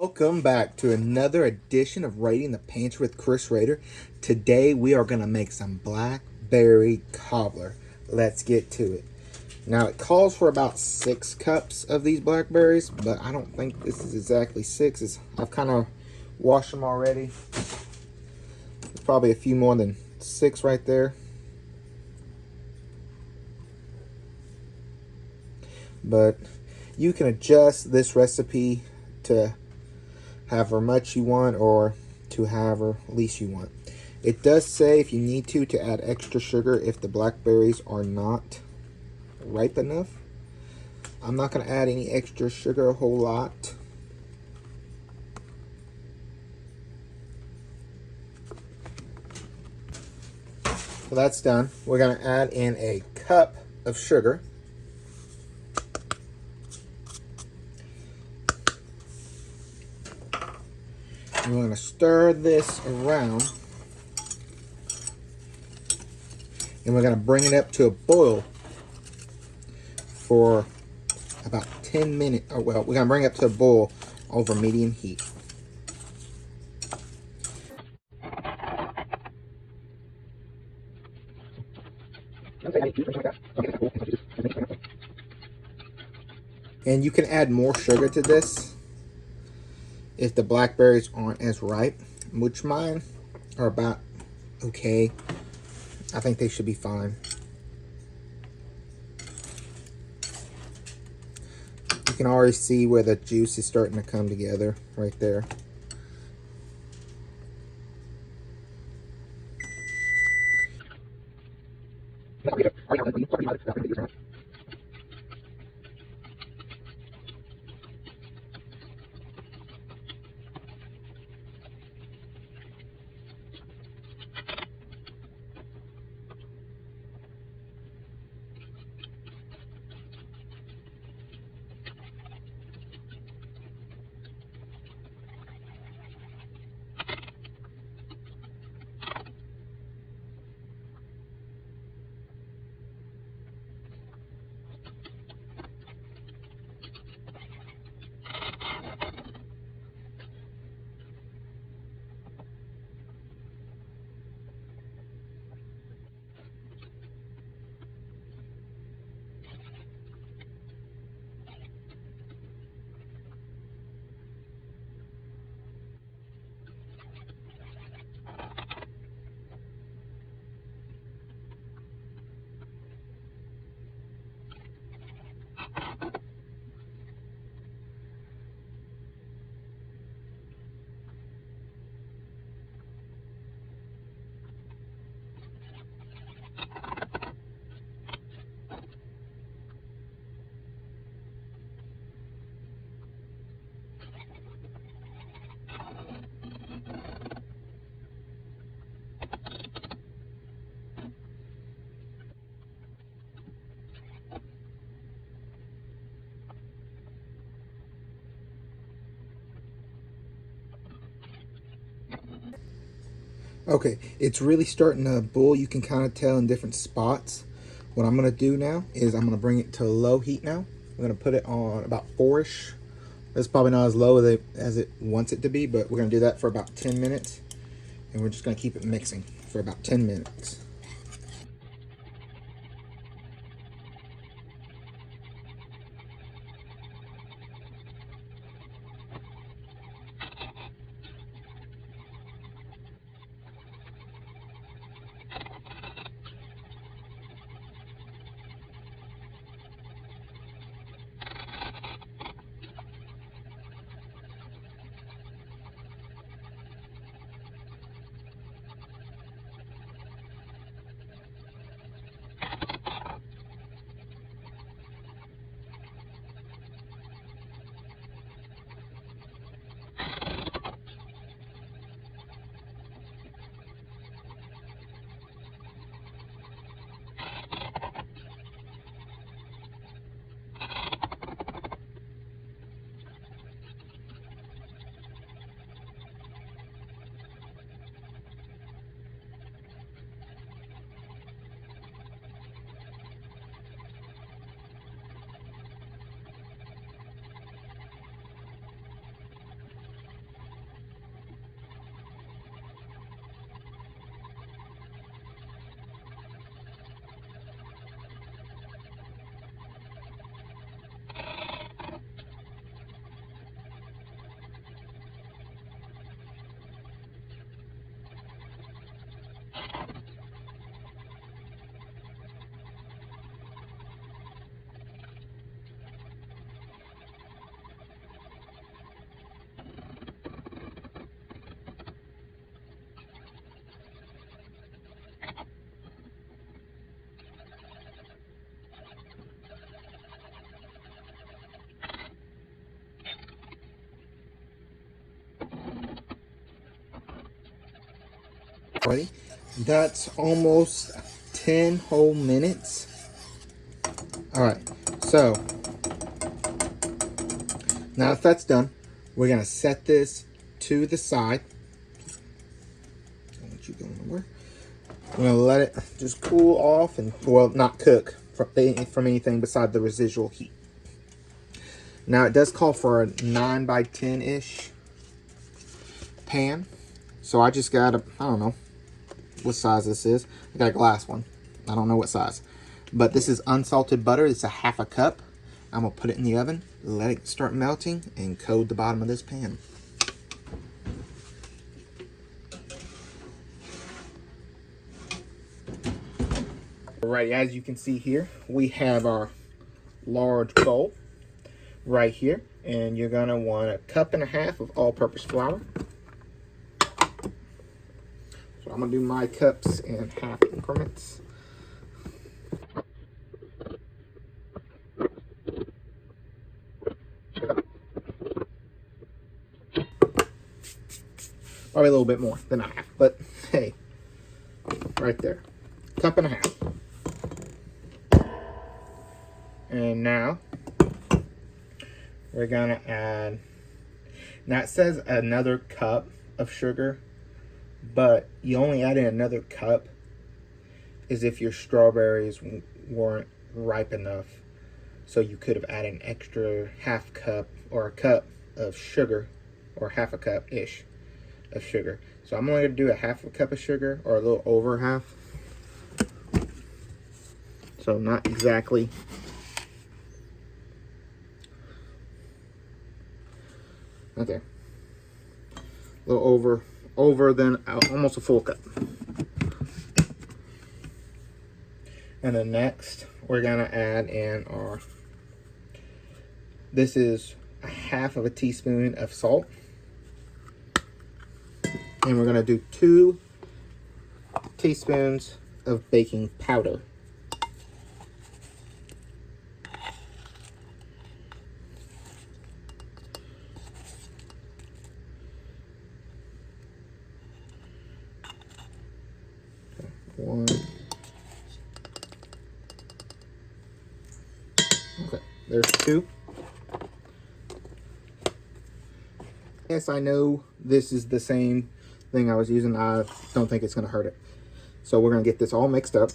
Welcome back to another edition of Raiding the Pantry with Chris Rader. Today we are going to make some blackberry cobbler. Let's get to it. Now it calls for about 6 cups of these blackberries, but I don't think this is exactly 6. I've kind of washed them already. There's probably a few more than 6 right there. But you can adjust this recipe to however much you want or to however least you want. It does say if you need to add extra sugar if the blackberries are not ripe enough. I'm not going to add any extra sugar, a whole lot. So that's done. We're going to add in a cup of sugar. And we're going to stir this around. And we're going to bring it up to a boil for about 10 minutes. Oh, well, we're going to bring it up to a boil over medium heat. And you can add more sugar to this if the blackberries aren't as ripe, which mine are about okay. I think they should be fine. You can already see where the juice is starting to come together right there. Okay, it's really starting to boil. You can kind of tell in different spots. What I'm going to do now is I'm going to bring it to low heat now. I'm going to put it on about 4-ish. It's probably not as low as it wants it to be, but we're going to do that for about 10 minutes. And we're just going to keep it mixing for about 10 minutes. Alrighty, that's almost 10 whole minutes. All right, so now that that's done, we're gonna set this to the side. Don't want you going nowhere. We're gonna let it just cool off and, well, not cook from anything beside the residual heat. Now it does call for a 9 by 10-ish pan. So I just got a, I don't know what size this is. I got a glass one. I don't know what size. But this is unsalted butter. It's a half a cup. I'm gonna put it in the oven, let it start melting, and coat the bottom of this pan. Alright, as you can see here, we have our large bowl right here, and you're gonna want 1.5 cups of all-purpose flour. So I'm gonna do my cups in half increments. Probably a little bit more than a half, but hey, right there, 1.5 cups. And now we're gonna add, now it says another cup of sugar, but you only add in another cup is if your strawberries weren't ripe enough. So you could have added an extra half cup or a cup of sugar, or half a cup-ish of sugar. So I'm only gonna do a half a cup of sugar, or a little over half. So not exactly. Okay. A little over than almost a full cup. And then next, we're gonna add in our, this is a half of a teaspoon of salt. And we're gonna do 2 teaspoons of baking powder. One. Okay, there's 2. Yes, I know this is the same thing I was using. I don't think it's going to hurt it. So we're going to get this all mixed up.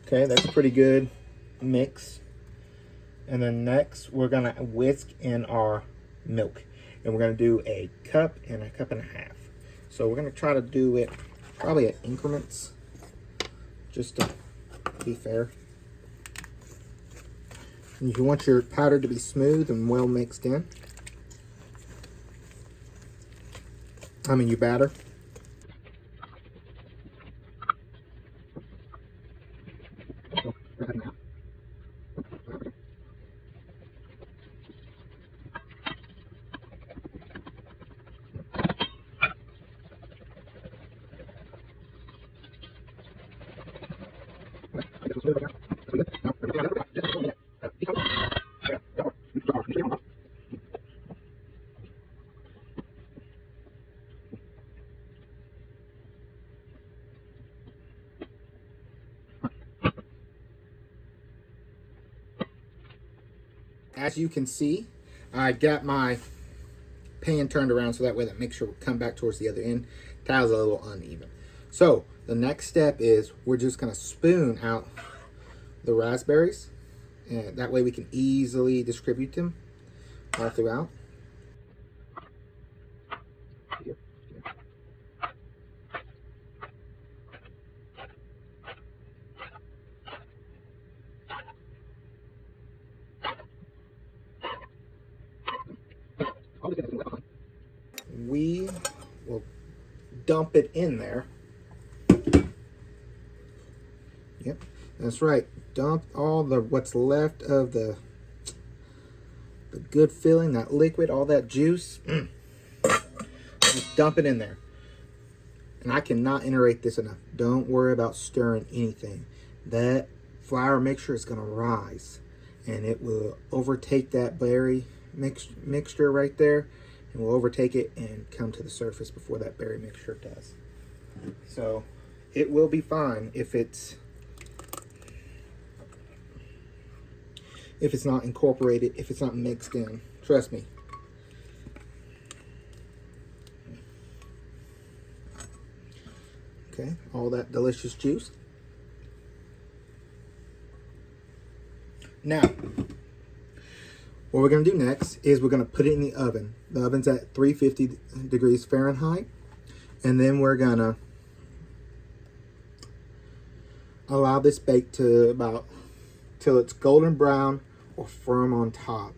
Okay, that's a pretty good mix. And then next, we're going to whisk in our milk. And we're going to do 1 cup and 1.5 cups. So we're going to try to do it probably at increments, just to be fair. And you want your powder to be smooth and well mixed in. I mean, your batter. As you can see, I got my pan turned around so that way that makes sure we come back towards the other end. Tile's a little uneven. So the next step is we're just going to spoon out the raspberries, and that way we can easily distribute them all throughout. We will dump it in there. Yep, that's right. Dump all the what's left of the good filling, that liquid, all that juice. Just dump it in there. And I cannot iterate this enough. Don't worry about stirring anything. That flour mixture is going to rise. and it will overtake that berry mixture right there, and we'll overtake it and come to the surface before that berry mixture does. So it will be fine if it's not incorporated, if it's not mixed in. Trust me. Okay, all that delicious juice. Now, what we're going to do next is we're going to put it in the oven. The oven's at 350 degrees Fahrenheit. And then we're going to allow this bake to till it's golden brown or firm on top.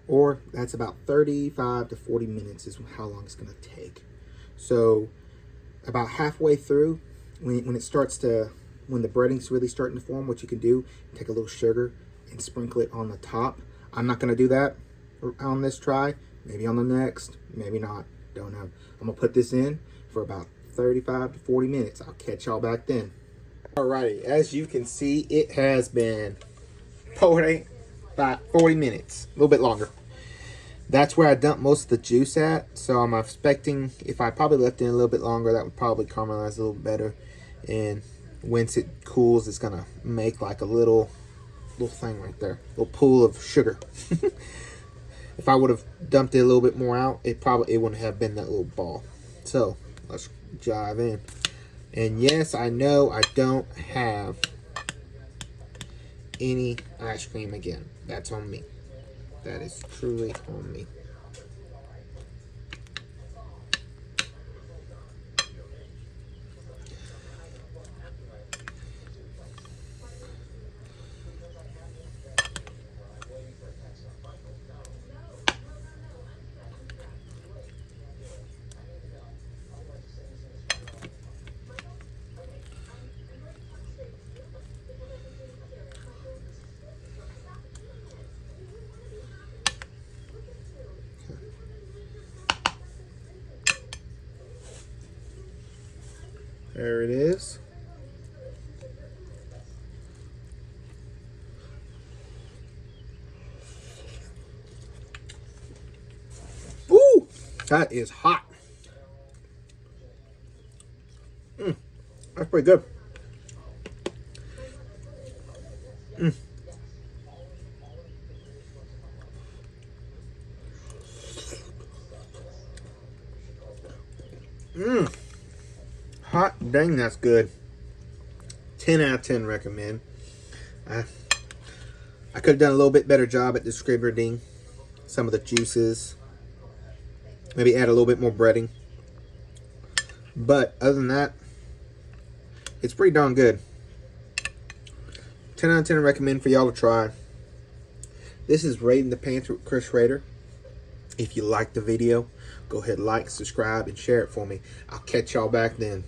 Or that's about 35 to 40 minutes is how long it's going to take. So about halfway through, when it starts to, when the breading's really starting to form, what you can do, take a little sugar and sprinkle it on the top. I'm not going to do that on this try. Maybe on the next, maybe not. Don't know. I'm going to put this in for about 35 to 40 minutes. I'll catch y'all back then. Alrighty, as you can see, it has been 40 minutes, a little bit longer. That's where I dumped most of the juice at, so I'm expecting if I probably left it in a little bit longer, that would probably caramelize a little better. And once it cools, it's gonna make like a little thing right there, little pool of sugar. If I would have dumped it a little bit more out, it wouldn't have been that little ball. So let's dive in. And yes, I know I don't have any ice cream again. That's on me. That is truly on me. There it is. Ooh, that is hot. That's pretty good. Hot dang, that's good. 10 out of 10 recommend. I could have done a little bit better job at distributing some of the juices. Maybe add a little bit more breading. But other than that, it's pretty darn good. 10 out of 10 recommend for y'all to try. This is Raiding the Pants with Chris Rader. If you liked the video, go ahead, like, subscribe, and share it for me. I'll catch y'all back then.